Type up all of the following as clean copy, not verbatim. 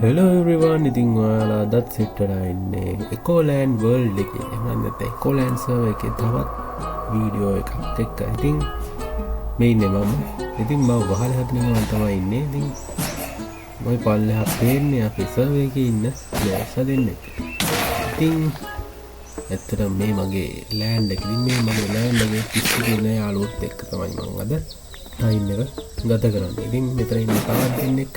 Hello everyone, ඉතින් ඔයාලා අදත් සෙට් වෙලා ඉන්නේ Ecoland World එකේ. එහෙනම් නැත්නම් Ecoland server එකේ තවත් වීඩියෝ එකක් එක්ක. ඉතින් මේ ඉන්නේ මම. ඉතින් මම වහලේ හදනවා තමයි ඉන්නේ. ඉතින් මම පල්ලෙහා පේන්නේ අපේ server එකේ ඉන්න ප්ලේයර්ස් දෙන්නෙක්. ඉතින් ඇත්තටම මේ මගේ land එක. ඉතින් මේ මගේ land එකේ කිසිදු නෑ යාළුවොත් එක්ක තමයි මම අද ටයිම් එක ගත කරන්නේ. ඉතින් මෙතන ඉන්න තවත් දෙන්නෙක්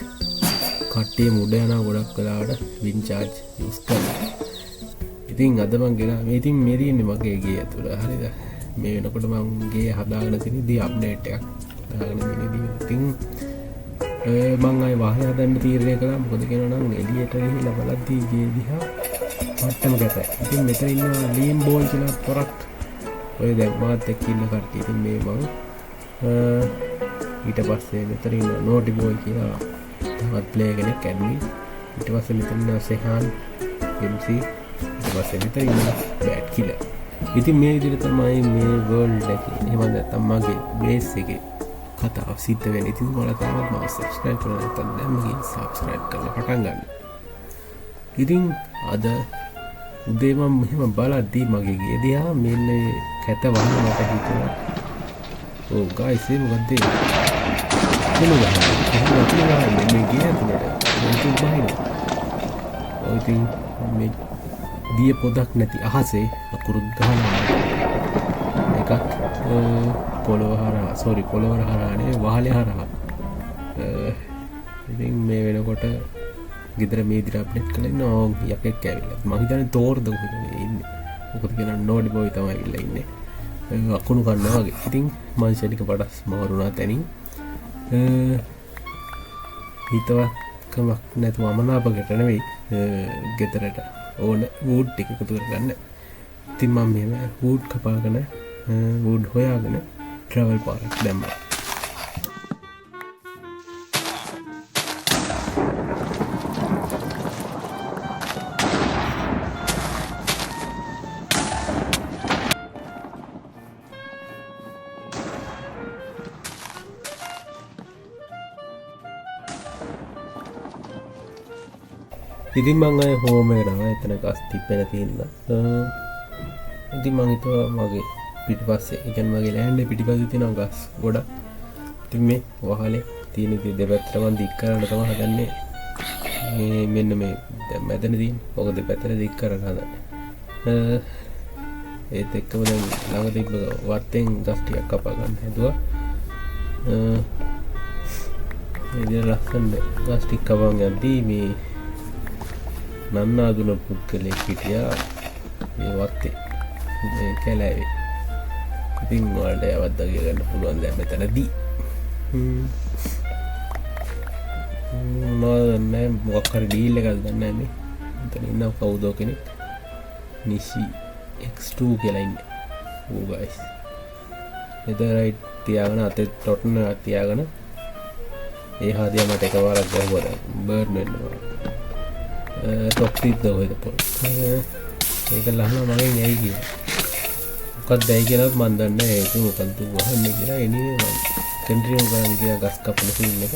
කට්ටිය මුඩ යනවා ගොඩක් වෙලාවට වින් චාර්ජ් යූස් කරනවා. ඉතින් අද මම ගෙනා මේ ඉතින් මේ තියෙන්නේ මගේ ගේ ඇතුළ. හරිද? මේ වෙනකොට මම ගේ හදාගෙන තියෙනදී අප්ඩේට් එකක් දාගෙන තියෙනදී ඉතින් මම ආයේ වාහනේ හදන්න තීරණය කළා. මොකද කියනවා නම් එළියට ගිහිල්ලා බලද්දී ගේ දිහා පට්ටම කැතයි. ඉතින් මෙතන ඉන්න ලීන් බෝල් කියලා පොරක් ඔය දැන් මාත් එක්ක ඉන්න කට්ටිය. ඉතින් මේ මම ඊට පස්සේ මෙතන ඉන්න නෝටි බෝයි කියලා තවත් ප්ලේ කෙනෙක් ඇඩ්මින්. ඊට පස්සේ මෙතන ඉන්න සෙහාන් MC. ඊට පස්සේ මෙතන ඉන්න බෑට් කිලර්. ඉතින් මේ විදිහට තමයි මේ වර්ල්ඩ් එකේ එහෙම නැත්නම් මගේ බේස් එකේ කතාව සිද්ධ වෙන්නේ. ඉතින් ඔයාලා තාමත් මාව සබ්ස්ක්‍රයිබ් කරලා නැත්නම් දැන් මගේ සබ්ස්ක්‍රයිබ් කරලා පටන් ගන්න. ඉතින් අද උදේ මම මෙහෙම බලද්දී මගේ ගේ දිහා මෙන්න කැත වහන මට හිතුණා. ඕ ගයිස් මේ මොකද්ද මේ ගේ ඇතුළට ඉතින් මේ දිය පොදක් නැති අහසේ අකුරුත් ගහනවා එකක් පොළොව හරහා නේ වහලේ හරහා. ඉතින් මේ වෙනකොට ගෙදර මේ විදිහට අප්ඩේට් කරලා ඉන්නවා යකෙක් ඇවිල්ලා. මම හිතන්නේ තෝරද කොහෙද ඉන්නේ. මොකද කියනවා නෝඩි බෝයි තමයි ඇවිල්ලා ඉන්නේ. අකුණු කන්නවා වගේ. ඉතින් මංශනික පඩස් මාරුණා තැනින් හිතවත්කමක් නැතුව අමනාපකට නෙවෙයි ගෙදරට ඕන වූඩ් ටික එකතු කරගන්න. ඉතින් මම මෙහෙම වූඩ් කපාගෙන වූඩ් හොයාගෙන ට්‍රැවල් පාරක් දැම්මා. ඉතින් මං අය හෝම එනවා එතන ගස් තිබ්බෙන තියෙනවා. ඉතින් මං හිතුවා මගේ පිටිපස්සේ ඒ කියන්නේ මගේ ලෑන්ඩ් එකේ පිටිපස්සේ තියෙන ගස් ගොඩක්. ඉතින් මේ වහලේ තියෙන ඉතින් දෙපැත්තට මං දික් කරන්න තමයි හදන්නේ. මේ මෙන්න මේ දැන් මැදනේ තියෙන. ඔක දෙපැත්තට දික් කරලා හදන්නේ. ඒත් එක්කම දැන් ළඟ තිබ්බ වත්තෙන් ගස් ටිකක් කපා ගන්න හැදුවා. මේ ලස්සන ගස් ටික කපන් යද්දී මේ නන්නාදුන පුද්ගලෙක් හිටියා මේ වත්තේ මේ කැලෑවේ. ඉතින් ඔයාලට යවද්ද ගන්න පුළුවන් දැන් මෙතනදී. මම නෑ මොකක් හරි ඩීල් එකක් ගන්න නෑ මේ. මෙතන ඉන්න කවුද කෙනෙක් නිෂි X2 කියලා ඉන්නේ. ඕ ගයිස්. මෙතන රයිට් තියාගෙන අතේ ටොට්න තියාගෙන ඒ හාදියා මට එකවරක් ගහුවා දැන් බර්න් වෙනවා. තොප්පිත් දවයිද පොල්. ඒක ලහනවා මගෙන් ඇයි කියලා. මොකක්ද ඇයි කියලාත් මන් දන්නේ නැහැ. ඒක මොකක්ද වහන්නේ කියලා එනිවේ මම කන්ට්‍රියම් ගන්න ගියා ගස් කපන සීන් එක.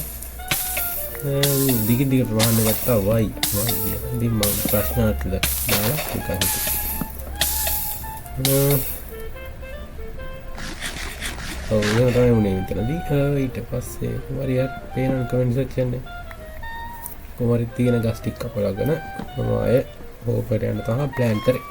දිගින් දිගට වහන්න ගත්තා වයි කියලා. ඉතින් මම ප්‍රශ්නාර්ථ දාලා නිකන් හිතුවා. ඔව් ඒක තමයි උනේ මෙතනදී. ඊට පස්සේ වරියක් පේන කමෙන්ට් සෙක්ෂන් එකේ කොහොමද තියෙන ගස් ටික කපලාගෙන මම ආය හෝපර් යන තමයි ප්ලෑන් කරේ.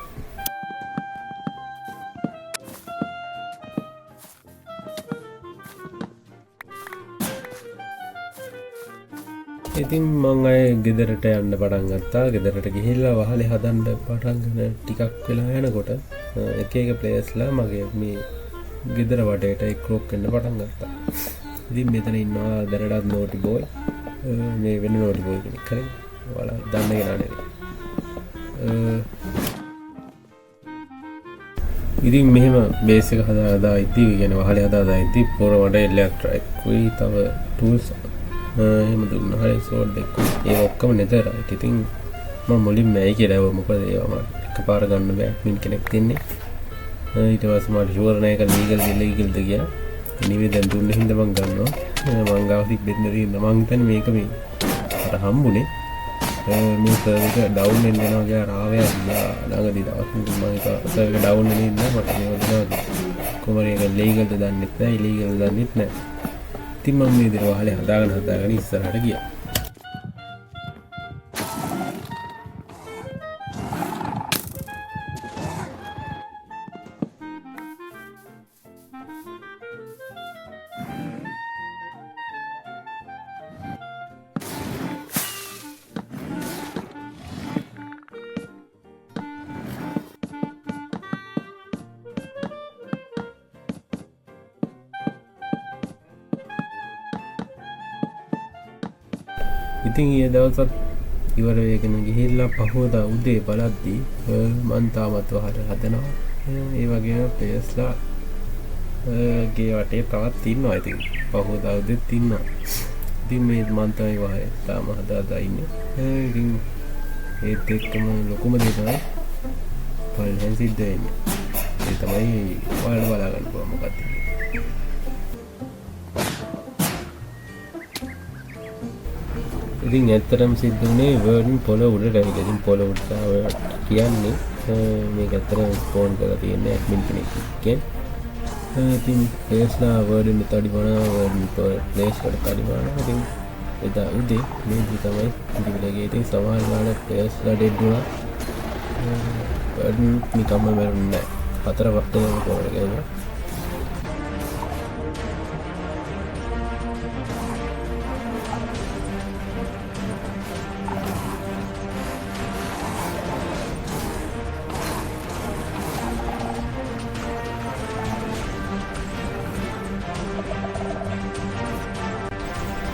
ඉතින් මම ආය ගෙදරට යන්න පටන් ගත්තා. ගෙදරට ගිහිල්ලා වහලේ හදන්න පටන් ගන්න ටිකක් වෙලා යනකොට එක එක ප්ලේයර්ස්ලා මගේ මේ ගෙදර වටේට එක්රොක් වෙන්න පටන් ගත්තා. ඉතින් මෙතන ඉන්නවා දැනටත් නෝටි බෝයි. මේ වෙන නෝටි බෝයි කෙනෙක් කරේ. ඔයාලා දන්න කෙනා නෙවෙයි. ඉතින් මෙහෙම බේස් එක හදාලා ඉද්දි කියන වහලේ හදාලා ඉද්දි පොර වටේ ඉලෙක්ට්‍රික් කුයි තව ටූල්ස් එහෙම දුන්නා. හරි සෝඩ් එක. ඒ ඔක්කොම නෙදරයිට්. ඉතින් මම මුලින්ම ඇයි කියලා ඇහුවා. මොකද ඒවා මට එකපාර ගන්න බෑ. මින් කෙනෙක් තින්නේ. ඊට පස්සේ මට ෂුවර් නෑ ඒක ලීගල්ද කියලා. ඉනිවේ දැන් දුන්න හින්දා මම ගන්නවා. මං ගාව තිබෙන්නේ නේද මං හිතන්නේ මේක මේ අර හම්බුනේ මේ සර්වර් එක ඩවුන් වෙන්න යනවා කියලා රාවයක් ගියා ළඟදී දවස් මම සර්වර් එක ඩවුන් වෙන්නේ නැහැ මට මේ වුණා කොහොමද ඒක ලීගල්ද දන්නෙත් නැහැ ඉලීගල්ද දන්නෙත් නැහැ ඉතින් මම මේ දේ වහලේ හදාගෙන ඉස්සරහට ගියා ඉතින් ඊයේ දවසත් ඉවර වෙගෙන ගිහිල්ලා පහවදා උදේ බලද්දී මං තාමත් වහර හදනවා ඒ වගේම ප්ලේස්ලා ගේ වටේ තවත් ඉන්නවා ඉතින් පහවදා උදේත් ඉන්නවා ඉතින් මේ මං තමයි වහේ තාම හදාදා ඉන්නේ ඉතින් ඒත් එක්කම ලොකුම දේ තමයි පල්හෙන් සිද්ධ වෙන්නේ ඒ තමයි ඔයාලා බලා ගන්න පුළුවන් මොකක්ද ඉතින් ඇත්තටම සිද්ධ වුණේ වර්ඩන් පොළොව උඩට ඇවිල්ලා ඉතින් පොළොව උඩට කියන්නේ මේක ඇත්තටම ස්පෝන් කරලා තියෙන්නේ ඇඩ්මින් කෙනෙක් එක්කෙන් ඉතින් ප්ලේස්ලා වර්ඩන් තඩිවනවා වර්ඩන් ප්ලේස් වල තඩිවනවා ඉතින් එදා උදේ මේ දි තමයි ඉතිවිලගේ ඉතින් සමහර වෙලාවට ප්ලේස්ලා ඩෙඩ් වුණා වර්ඩන් නිකම්ම මැරුන්නේ නැහැ 4 වක්තේ කොහොමද ගියා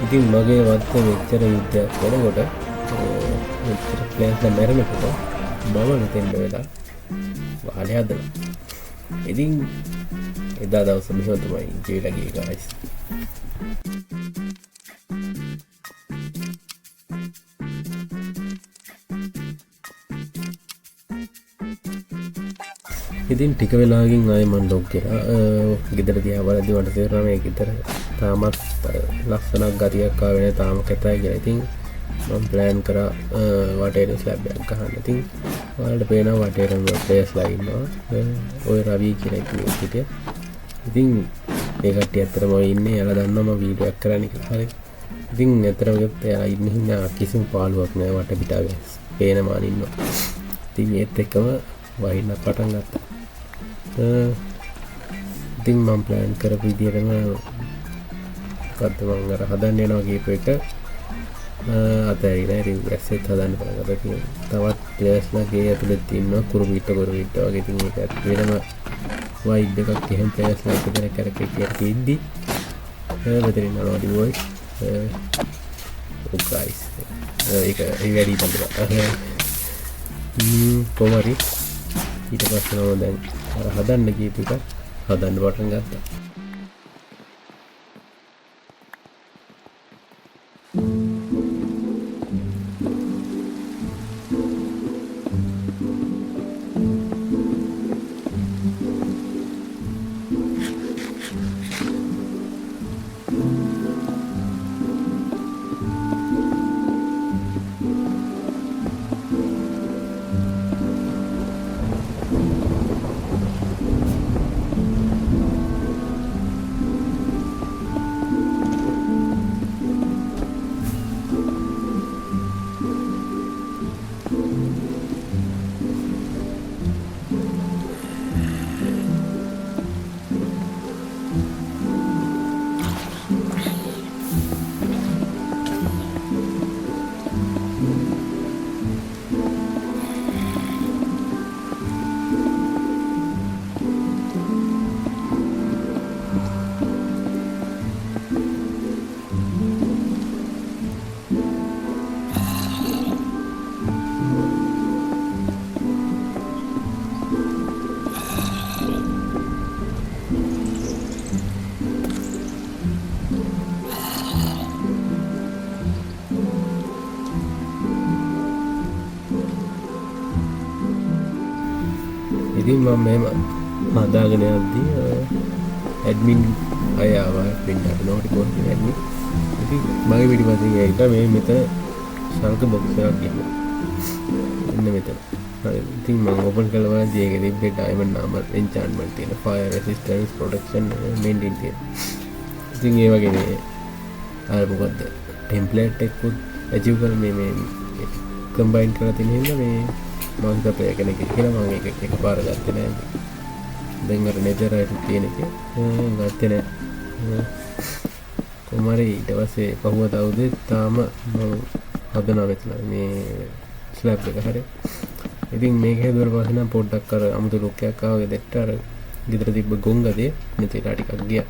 ඉතින් මගේ වත්තේ මෙච්චර යුද්ධයක් කරනකොට මෙච්චර ප්ලේස්ලා මැරෙනකොට මම මෙතෙන්ද වෙලා වහලේ හදලා ඉතින් එදා දවස මෙහෙම තමයි ජීවිතේ ගියේ guys ඉතින් ටික වෙලාවකින් ආයෙ මම ලොග් කරා ගෙදර ගියා බලද්දි මට තේරුණා මේ ගෙදර තාමත් ලස්සනක් ගතියක් ආවේ නැහැ තාම කැතයි කියලා. ඉතින් මම ප්ලෑන් කරා වටේට ස්ලැබ් එකක් ගහන්න. ඉතින් ඔයාලට පේනවා වටේටම ප්ලේස්ලා ඉන්නවා. ඔය රවි කියන කෙනෙක් හිටියා. ඉතින් ඒ කට්ටිය ඇත්තටම ඉන්නේ එයාලා දන්නවා මම වීඩියෝ එකක් කරන්න කියලා. හරි. ඉතින් ඇත්තටම ගත්ත එයාලා ඉන්නේ හින්දා කිසිම පාළුවක් නැහැ වට පිටාවේ. පේනමාන ඉන්නවා. ඉතින් ඒත් එක්කම වහින්න පටන් ගත්තා. ඉතින් මම ප්ලෑන් කරපු විදිහටම මොකද්ද මම අර හදන්න යනවා කියපු එක අතෑරිලා ඉතින් ඇස්සෙත් හදන්න පටන් ගත්තා. ඉතින් තවත් ප්ලේස්ලා ගේ ඇතුලේ තියෙනවා කුරුමිට වගේ. ඉතින් ඒක වෙනම වයිබ් එකක් එහෙම ප්ලේස්ලා එක දෙන කරකේ කියලා කිද්දි මෙතනින් නෝඩි වොයිස් guys ඒක ඒ වැඩි තමයි. කොහමරි ඊට පස්සේ මම දැන් අර හදන්න කියපු එක හදන්න පටන් ගත්තා. ඉතින් මම මෙහෙම හදාගෙන යද්දී ඇඩ්මින් අය ආවා පින්ඩට නෝටි පොස්ට් ඇඩ්මින්. ඉතින් මගේ පිටිපස්සින් ඇවිල්ලා මේ මෙතන සල්ක බොක්ස් එකක් ගිහුවා. එන්න මෙතන. හරි. ඉතින් මම ඕපන් කළා බලද්දී ඒකේ තිබ්බේ ඩයමන්ඩ් නාමල් එන්චාන්ට්මන්ට් තියෙන ෆයර් රෙසිස්ටන්ස් ප්‍රොටෙක්ෂන් මේන්ටේන් තියෙන. ඉතින් ඒ වගේ මේ අර මොකද්ද ටෙම්ප්ලේට් එකකුත් ඇචීව් කර මේ කම්බයින් කරලා තියෙන හින්දා මේ මම හිතපේ කෙනෙක් කියලා මම ඒක එකපාර ගත්තේ නෑ. දැන් අර නෙදරයිට් තියෙන එක ගත්තේ නෑ. කොමාරි ඊට පස්සේ පහුව දවසේ තාම මම හදනවා මෙතන මේ ස්ලැබ් එක හරිය. ඉතින් මේක හදුවට පස්සේ නම් පොඩ්ඩක් අර අමුතු ලුක් එකක් ආවා ගෙදරට අර ගෙදර තිබ්බ ගොංගදේ මෙතන ටිකක් ගියා.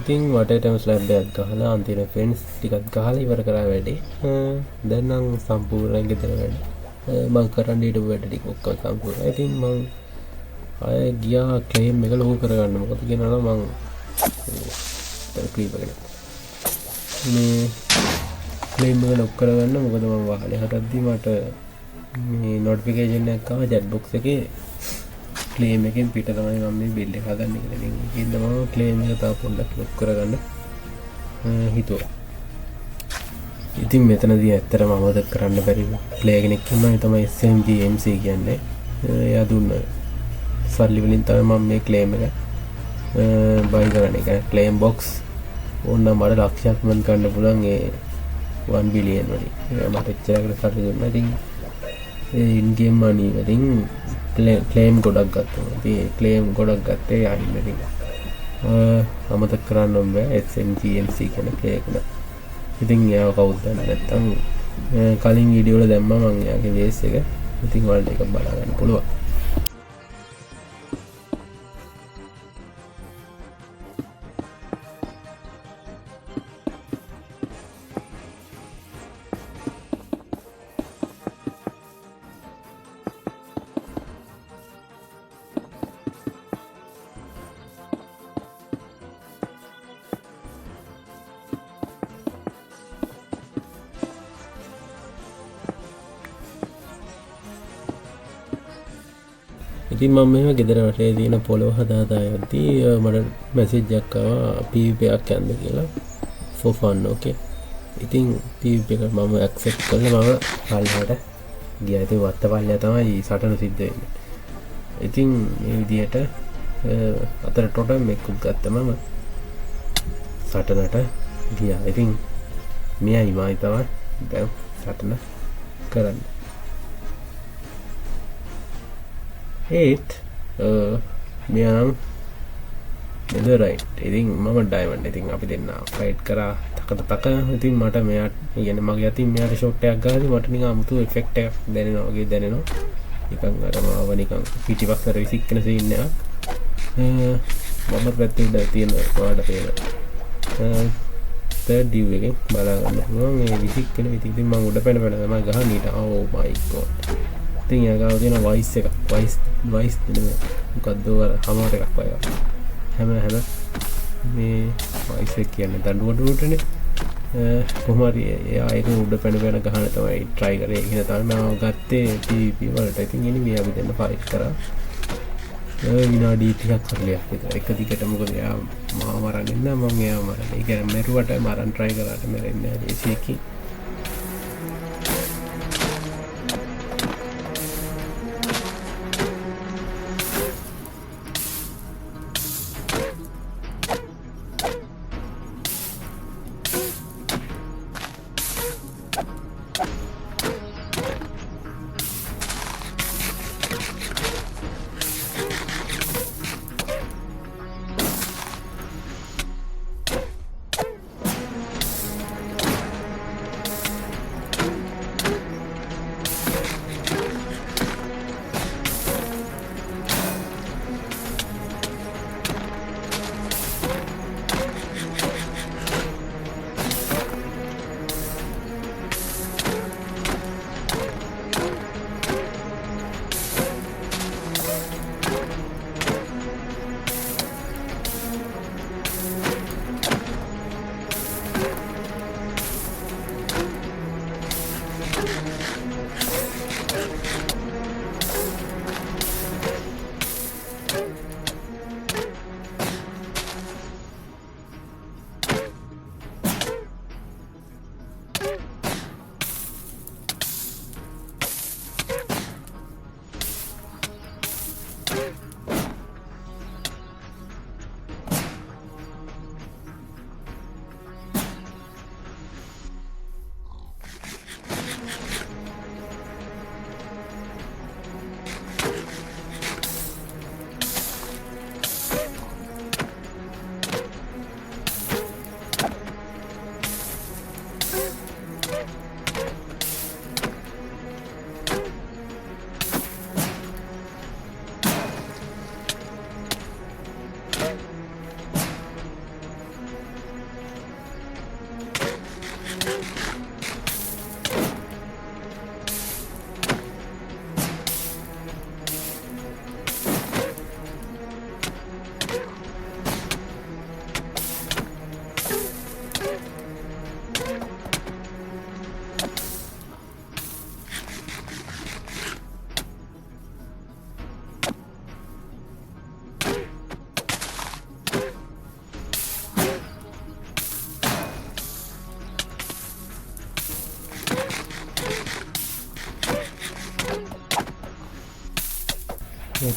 ඉතින් වටේටම ස්ලැබ් එකක් ගහලා අන්තිම ෆෙන්ස් ටිකක් ගහලා ඉවර කරා වැඩේ. දැන් නම් සම්පූර්ණයෙන් ගෙදර වැඩ. මම කරන්න ඊට වැඩ ටික ඔක්කොම සම්පූර්ණයි. ඉතින් මම ආයෙ ගියා ක්ලේම් එක ලොකු කරගන්න. මොකද කියනවා මම ක්ලීප් එකකට මේ ක්ලේම් එක ලොකු කරගන්න. මොකද මම වාහනේ හදද්දි මට මේ නොටිෆිකේෂන් එකක් ආවා chat box එකේ ක්ලේම් එකෙන් පිට තමයි මම මේ බිල් එක හදන්නේ කියලා. ඉතින් ඒකින්ද මම ක්ලේම් එක තව පොඩ්ඩක් ලොක් කරගන්න හිතුවා. ඉතින් මෙතනදී ඇත්තටම අමතක කරන්න බැරි ප්ලේයර් කෙනෙක් ඉන්නවා. ඒ තමයි SMG MC කියන්නේ. එයා දුන්න සල්ලි වලින් තමයි මම මේ ක්ලේම් එක බයි කරන්නේ. ඒ ක්ලේම් බොක්ස් ඕනනම් මට ලක්ෂයක් මන් ගන්න පුළුවන් ඒ 1 බිලියන් වලින්. මට එච්චරකට සල්ලි දුන්නා. ඉතින් ඒ ඉන් ගේම් මනි වලින් ක්ලේම් ගොඩක් ගත්තා. ඉතින් ක්ලේම් ගොඩක් ගත්තේ ආයින් ඉතින් අමතක කරන්න බෑ SMG MC කියන ප්ලේයර් කෙනා. ඉතින් එයාව කවුද දන්නේ නැත්නම් කලින් වීඩියෝ වල දැම්මා මම එයාගේ වේස් එක. ඉතින් ඔයාලට ඒක බලා ගන්න පුළුවන්. ඉතින් මම මෙහෙම ගෙදර වටේ තියෙන පොළොව හදා යද්දී මට මැසේජ් එකක් ආවා PVP එකක් යන්න කියලා for fun. okay. ඉතින් PVP එක මම ඇක්සෙප්ට් කරලා මම පල්ලෙහාට ගියා. ඉතින් වත්ත පල්ලෙහා තමයි සටන සිද්ධ වෙන්නේ. ඉතින් මේ විදිහට අතර ටොටම් එකක් ගත්තා මම සටනට ගියා. ඉතින් මෙයයි මයි තමයි දැන් සටන කරන්නේ. ඒත් මෙයා නම් නෙදරයිට්. ඉතින් මම ඩයමන්ඩ්. ඉතින් අපි දෙන්න ෆයිට් කරා තක. ඉතින් මට මෙයාට කියන්නේ මගේ අතින් මෙයාට ෂොට් එකක් ගහද්දි මට නිකන් අමුතු ඉෆෙක්ට් එකක් දැනෙනවා වගේ දැනෙනවා. නිකන් අර මාව නිකන් පිටිපස්සට විසික්කන සීන් එකක්. මම පැත්තේ ඉඳලා තියෙන ඔයාලට පේන තර්ඩ් view එකෙන් බලා ගන්න පුළුවන් මේ විසික්කන විදිහ. ඉතින් මම උඩ පැන තමයි ගහන්නේ ඊට. oh my god. ඉතින් යාගාව තියෙන වයිස් එක වයිස් දෙන මොකද්ද අර හමාර එකක් වගේ. හැම මේ වයිස් එක කියන්නේ දඬුවටනේ. කොහොම හරි එයා ඒක උඩ පැන ගහන තමයි try කරේ. ඒක තමයි මම ගත්තේ PVP වලට. ඉතින් එනි අපි දෙන්න ෆයිට් කරා. විනාඩි 30ක් කරලියක් විතර. එක දිගට මොකද එයා මාව මරන්නේ නැහැ මම එයාව මරන්නේ. ඒ කියන්නේ මෙරුවට මරන්න try කරාට මැරෙන්නේ නැහැ ඒකකින්.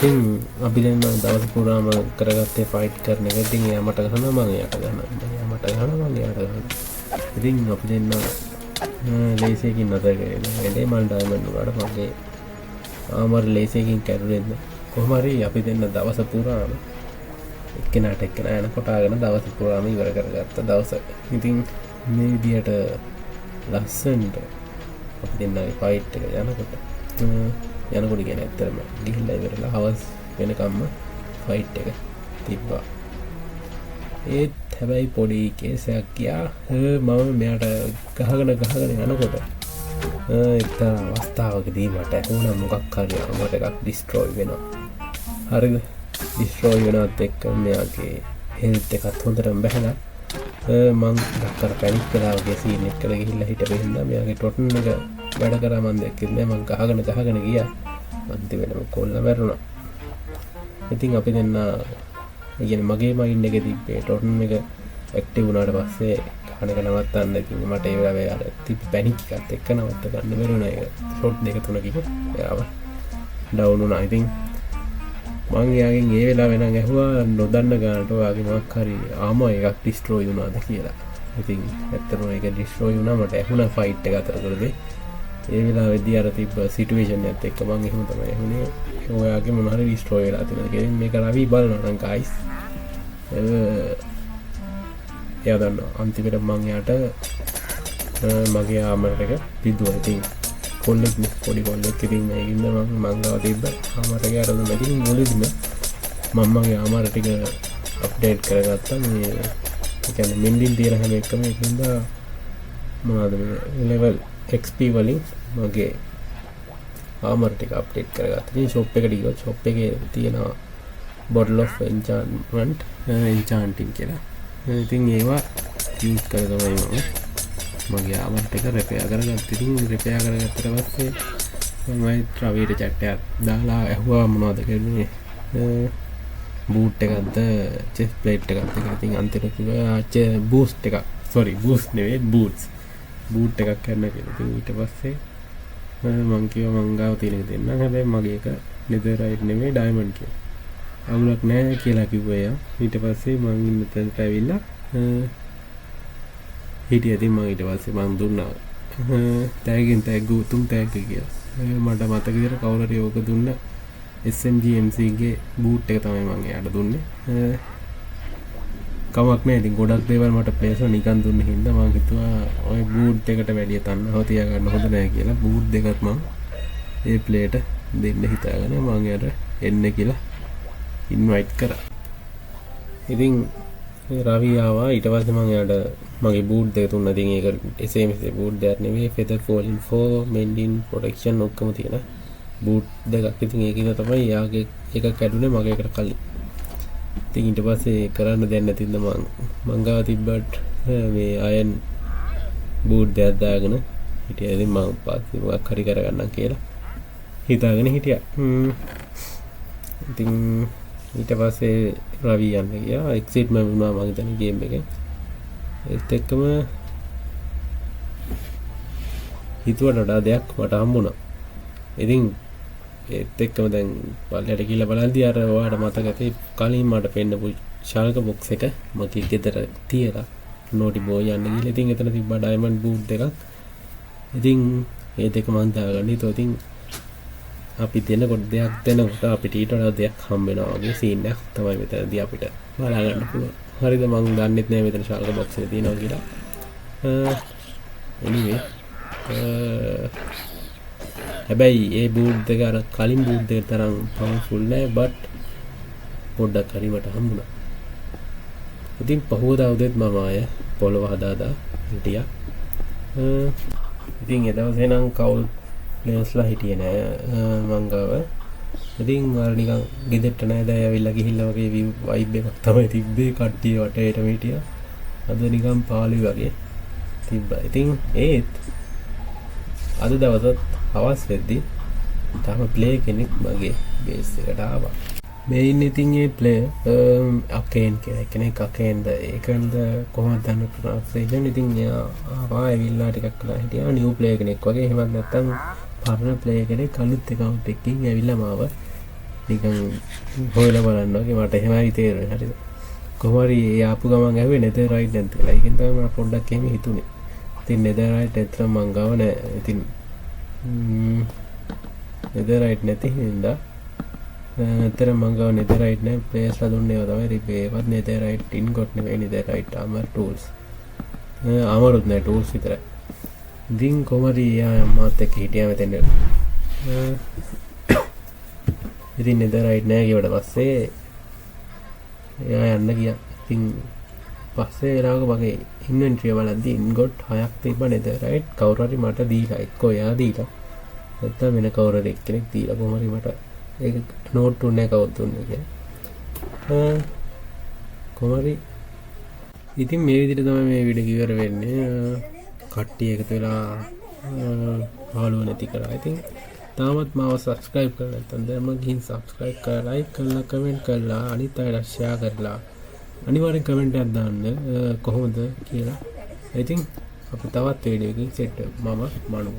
ඉතින් අපි දැන් දවස් පුරාම කරගත්තේ ෆයිට් කරන එක. ඉතින් එයා මට ගහනවා මම එයාට ගහනවා. එයා මට ගහනවා මම එයාට ගහනවා. ඉතින් අපි දෙන්න ලේසියකින් නතර කරගෙන වැඩේ මම ඩයමන්ඩ් වලට මගේ ආමර් ලේසියකින් කැඩුනේ නැහැ. කොහොම හරි අපි දෙන්න දවස් පුරාම එක්කෙනාට එක්කෙනා යන කොටාගෙන දවස් පුරාම ඉවර කරගත්ත දවස. ඉතින් මේ විදියට ලස්සනට අපි දෙන්නගේ ෆයිට් එක යනකොට කියන ඇත්තරම ගිහිල්ලා ඉවරලා හවස් වෙනකම්ම ෆයිට් එක තිබ්බා. ඒත් හැබැයි පොඩි කේසයක් ගියා. මම මෙයාට ගහගෙන යනකොට එක්තරා අවස්ථාවකදී මට ඇහුණා මොකක් හරි මට එකක් ඩිස්ට්‍රොයි වෙනවා. හරිද? ඩිස්ට්‍රොයි වෙනවත් එක්ක මෙයාගේ හෙල්ත් එකත් හොඳටම බැහැලා මං දැක්කර පැනික් වෙලා වගේ සීන් එකකට ගිහිල්ලා හිටපෙ හින්දා මෙයාගේ ටොටන් එක වැඩ කරා මම දැක්කේ නෑ. මං ගහගෙන ගියා. අන්තිමටම කොල්ල මැරුණා. ඉතින් අපි දෙන්න කියන්නේ මගේ මයින්ඩ් එකේ තිබ්බේ ටොටන් එක ඇක්ටිව් වුණාට පස්සේ ගහන එක නවත්තන්න. ඉතින් මට ඒ වෙලාවේ අර තිබ්බ පැනික් එකත් එක්ක නවත්ත ගන්න බැරුණා. ඒක ෂොට් දෙක තුනකින් එයාව ඩවුන් වුණා. ඉතින් මං එයාගෙන් ඒ වෙලාවේ නම් ඇහුවා නොදන්න ගානට ඔයාගේ මොකක් හරි ආමෝ එකක් ඩිස්ට්‍රොයි වුණාද කියලා. ඉතින් ඇත්තටම ඒක ඩිස්ට්‍රොයි වුණා. මට ඇහුණා ෆයිට් එක අතරතුරදී. ඒ වෙලාවේදී අර තිබ්බ සිටුේෂන් එකත් එක්ක මං එහෙම තමයි ඇහුනේ. ඔයාගේ මොන හරි ඩිස්ට්‍රොයි වෙලා තියෙනවා කියලා. මේක රවි බලනවා නම් ගයිස්. එයා දන්නවා. අන්තිමට මං යාට මගේ ආමර් එක පිදුවා. ඉතින් කොල්ලෙක් පොඩි කොල්ලෙක් ඉතින් මේකින්ද මං ගාව තිබ්බ ආමර් එක අරගෙන ඉතින් මුලදීම මම මගේ ආමර් ටික අප්ඩේට් කරගත්තා. මේ ඒ කියන්නේ මෙන්ඩින් තියන හැම එකම ඒකින්ද මොනවද මේ ලෙවල් XP වලින් මගේ ආමර් ටික අප්ඩේට් කරගත්තා. ඉතින් ෂොප් එකට ගියා. ෂොප් එකේ තියෙනවා bottle of enchantment enchanting කියලා. ඉතින් ඒවා යූස් කරලා තමයි මගේ ආමර් ටික රිපෙයාර් කරගත්තා. ඉතින් රිපෙයාර් කරගත්තට පස්සේ මම රවිට chat එකක් දාලා ඇහුවා මොනවද කියන්නේ බූට් එකක්ද chest plate එකක්ද කියලා. ඉතින් අන්තිමට කිව්වා බූස්ට් එකක්. sorry බූස්ට් නෙවෙයි බූට්ස්. බූට් එකක් කරන්න කියලා. ඉතින් ඊට පස්සේ මං කිව්වා මං ගාව තියෙන එක දෙන්නම්. හැබැයි මගේ එක netherite නෙමෙයි diamond කියලා. අවුලක් නැහැ කියලා කිව්වා එයා. ඊට පස්සේ මං ඉන්න තැනට ඇවිල්ලා හිටියා. ඉතින් මං ඊට පස්සේ මං දුන්නා තෑග් උතුම් තෑග් කියලා. මට මතක විදිහට කවුරු හරි ඕක දුන්න SMG MC ගේ බූට් එක තමයි මං එයාට දුන්නේ. කමක් නෑ. ඉතින් ගොඩක් දේවල් මට ප්ලේස් නිකන් දුන්නේ හින්දා මම හිතුවා ඔය බූට් එකට වැඩිය තන්නව තියා ගන්න හොඳ නෑ කියලා බූට් දෙකත් මම ඒ ප්ලේට දෙන්න හිතාගෙන මම යාට එන්න කියලා ඉන්වයිට් කරා. ඉතින් රවි ආවා. ඊට පස්සේ මම යාට මගේ බූට් දෙක දුන්නා. ඉතින් ඒක එසේ මෙසේ බූට් දෙයක් නෙමෙයි. feather falling 4 mending protection ඔක්කොම තියෙන බූට් දෙකක්. ඉතින් ඒකින්ද තමයි යාගේ එක කැඩුනේ මගේ එකට කලින්. ඉතින් ඊට පස්සේ කරන්න දෙයක් නැතිඳ මං ගාව තිබ්බට මේ අයන් බූට් දෙයක් දාගෙන හිටියා. ඉතින් මම පස්සේ මොකක් හරි කරගන්නම් කියලා හිතාගෙන හිටියා. ඉතින් ඊට පස්සේ රවි යන්න ගියා. එක්සිට් මම වුණා මම හිතන්නේ ගේම් එකේ. ඒත් එක්කම හිතුවට වඩා දෙයක් මට හම්බුණා. ඉතින් ඒත් එක්කම දැන් පල්ලයට ගිහලා බලද්දී අර ඔයාලට මතක ඇති කලින් මට පෙන්නපු ශාල්ක බොක්ස් එක මගේ ගෙදර තියලා නෝටි බෝයි යන්න ගිහලා ඉතින් එතන තිබ්බා ඩයමන්ඩ් බූට් දෙකක්. ඉතින් ඒ දෙක මම දාගන්න හිතුවා. ඉතින් අපි දෙනකොට අපිට ඊට වඩා දෙයක් හම්බ වෙනවා වගේ සීන් එකක් තමයි මෙතනදී අපිට බලා ගන්න පුළුවන්. හරිද? මම දන්නෙත් නෑ මෙතන ශාල්ක බොක්ස් එක තියෙනවා කියලා. anyway හැබැයි ඒ බූට් දෙක අර කලින් බූට් දෙක තරම් පවර්ෆුල් නෑ. බට් පොඩ්ඩක් හරි මට හම්බුණා. ඉතින් පහුවදා උදේත් මම ආය පොළව හදාදා හිටියා. ඉතින් ඒ දවසේ නම් කවුල් ප්ලේස්ලා හිටියේ නෑ මං ගාව. ඉතින් අර නිකන් ගෙදරට නෑ දැන් ඇවිල්ලා ගිහිල්ලා වගේ වයිබ් එකක් තමයි තිබ්බේ. කට්ටිය වටේටම හිටියා. අද නිකන් පාළුයි වගේ තිබ්බා. ඉතින් ඒත් අද දවසත් හවස් වෙද්දි තාම ප්ලේ කෙනෙක් මගේ බේස් එකට ආවා. මේ ඉන්නේ ඉතින් ඒ ප්ලේ අකේන් කියලා කෙනෙක්. අකේන්ද ඒකන්ද කොහොමද දන්න ප්‍රොනවුන්සේෂන්. ඉතින් එයා ආවා ඇවිල්ලා ටිකක් කළා හිටියා. නිව් ප්ලේ කෙනෙක් වගේ. එහෙමත් නැත්නම් පරණ ප්ලේ කෙනෙක් අලුත් account එකකින් ඇවිල්ලා මාව නිකන් හොයලා බලන්න වගේ මට එහෙමයි තේරෙන්නේ. හරිද? කොහොම හරි ආපු ගමන් ඇහුවේ netherite නැන්ද කියලා. ඒකෙන් තමයි මම පොඩ්ඩක් එහෙම හිතුනේ. ඉතින් netherite ඇත්තටම මං ගාව නෑ. ඉතින් netherite නැති හින්දා ඇත්තටම මං ගාව netherite නෑ. ප්ලේස්ලා දුන්නේ ඒවා තමයි රිපේවත් netherite ingot නෙවෙයි netherite armor tools. අමාරුත් නෑ tools විතරයි. ඉතින් කොහොම හරි මාත් එක්ක හිටියා මෙතන. ඉතින් netherite නෑ කියවට පස්සේ එයා යන්න ගියා. ඉතින් පස්සේ වෙලාවක මගේ ඉන්වෙන්ටරි එක බලද්දී ඉන්ගොට් 6ක් තිබ්බ netherite කවුරු හරි මට දීලා. එක්කෝ එයා දීලා. නැත්නම් වෙන කවුරු හරි කෙනෙක් දීලා කොහොම හරි මට ඒක නෝට් දුන්නේ කවුද දුන්නේ කියලා. කොහොම හරි ඉතින් මේ විදිහට තමයි මේ වීඩියෝ ඉවර වෙන්නේ. කට්ටිය එකතු වෙලා හාලුව නැති කරා. ඉතින් තාමත් මාව subscribe කරලා නැත්නම් දැන් මම ගිහින් subscribe කරලා like කරලා comment කරලා අනිත් අයට share කරලා අනිවාර්යෙන් comment එකක් දාන්න කොහොමද කියලා. ඉතින් අපි තවත් වීඩියෝ එකකින් සෙට් මම මනුව